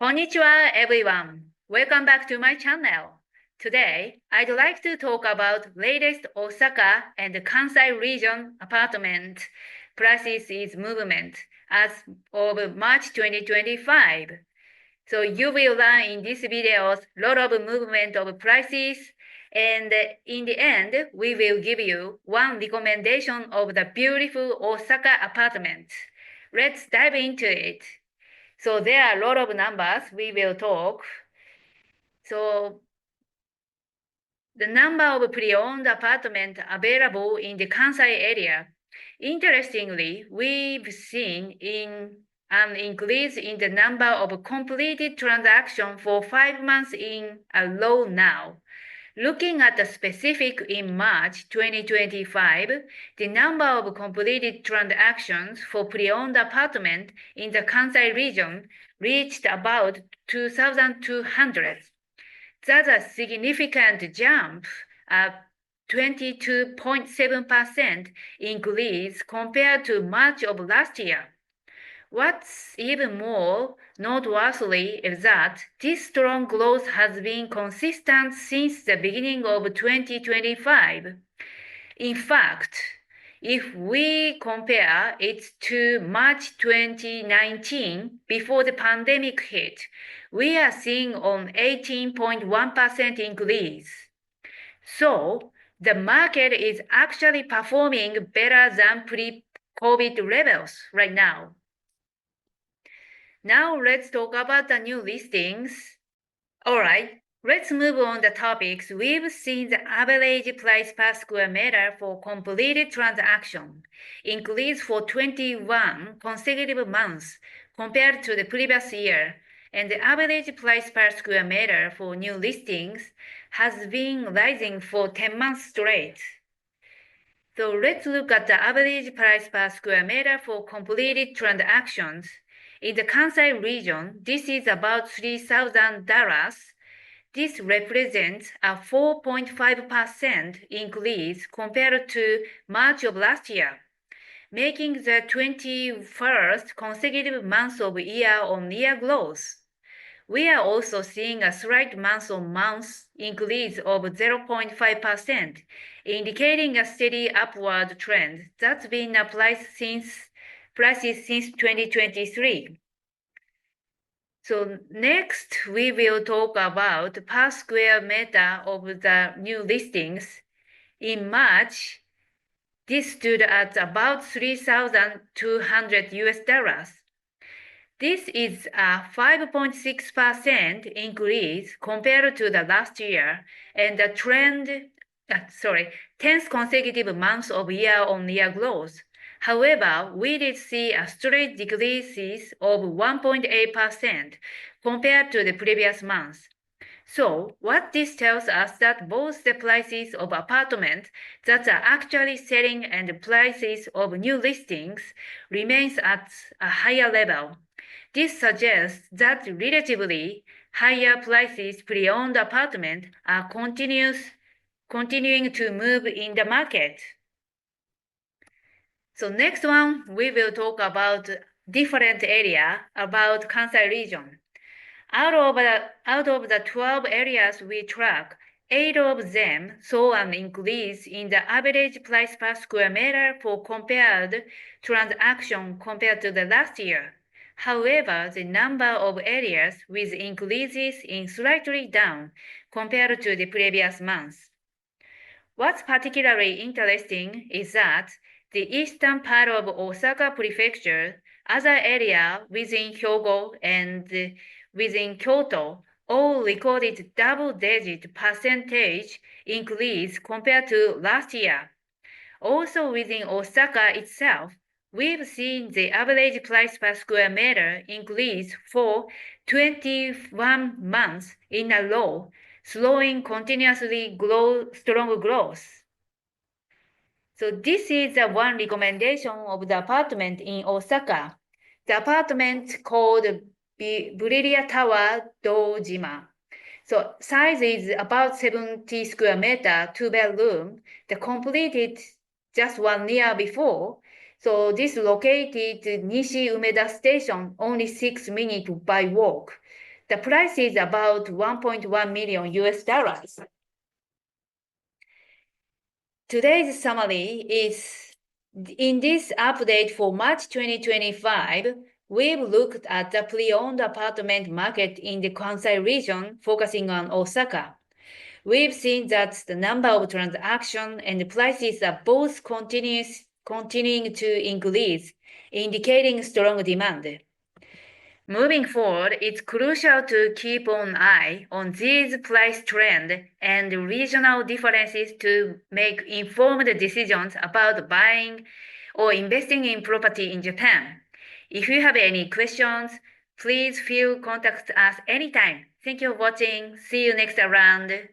Konnichiwa, everyone. Welcome back to my channel. Today, I'd like to talk about latest Osaka and Kansai region apartment prices movement as of March 2025. So you will learn in this video a lot of movement of prices, and in the end, we will give you one recommendation of the beautiful Osaka apartment. Let's dive into it. So there are a lot of numbers we will talk. So the number of pre-owned apartments available in the Kansai area. Interestingly, we've seen an increase in the number of completed transactions for 5 months in a row now. Looking at the specific in March 2025, the number of completed transactions for pre-owned apartment in the Kansai region reached about 2,200. That's a significant jump, a 22.7% increase compared to March of last year. What's even more noteworthy is that this strong growth has been consistent since the beginning of 2025. In fact, if we compare it to March 2019, before the pandemic hit, we are seeing an 18.1% increase. So the market is actually performing better than pre-COVID levels right now. Now let's talk about the new listings. All right, let's move on the topics. We've seen the average price per square meter for completed transaction increase for 21 consecutive months compared to the previous year, and the average price per square meter for new listings has been rising for 10 months straight. So let's look at the average price per square meter for completed transactions. In the Kansai region, this is about $3,000. This represents a 4.5% increase compared to March of last year, making the 21st consecutive month of year-on-year growth. We are also seeing a slight month-on-month increase of 0.5%, indicating a steady upward trend that's been applied prices since 2023. So next, we will talk about per square meter of the new listings. In March, this stood at about 3,200 US dollars. This is a 5.6% increase compared to the last year, and the 10th consecutive month of year-on-year growth. However, we did see a straight decreases of 1.8% compared to the previous month. So what this tells us that both the prices of apartments that are actually selling and the prices of new listings remains at a higher level. This suggests that relatively higher prices pre-owned apartments are continuing to move in the market. So next one, we will talk about different area about Kansai region. Out of the 12 areas we track, 8 of them saw an increase in the average price per square meter for compared transaction compared to the last year. However, the number of areas with increases is slightly down compared to the previous months. What's particularly interesting is that the eastern part of Osaka Prefecture, other area within Hyogo and within Kyoto, all recorded double-digit percentage increase compared to last year. Also within Osaka itself, we've seen the average price per square meter increase for 21 months in a row, slowing continuously strong growth. So this is the one recommendation of the apartment in Osaka. The apartment called Buriria Tower Dojima. So size is about 70 square meter, 2-bedroom. The completed just 1 year before. So this located Nishi Umeda Station, only 6 minutes by walk. The price is about 1.1 million US dollars. Today's summary is, in this update for March 2025, we've looked at the pre-owned apartment market in the Kansai region, focusing on Osaka. We've seen that the number of transactions and prices are both continuing to increase, indicating strong demand. Moving forward, it's crucial to keep an eye on these price trends and regional differences to make informed decisions about buying or investing in property in Japan. If you have any questions, please feel contact us anytime. Thank you for watching. See you next round.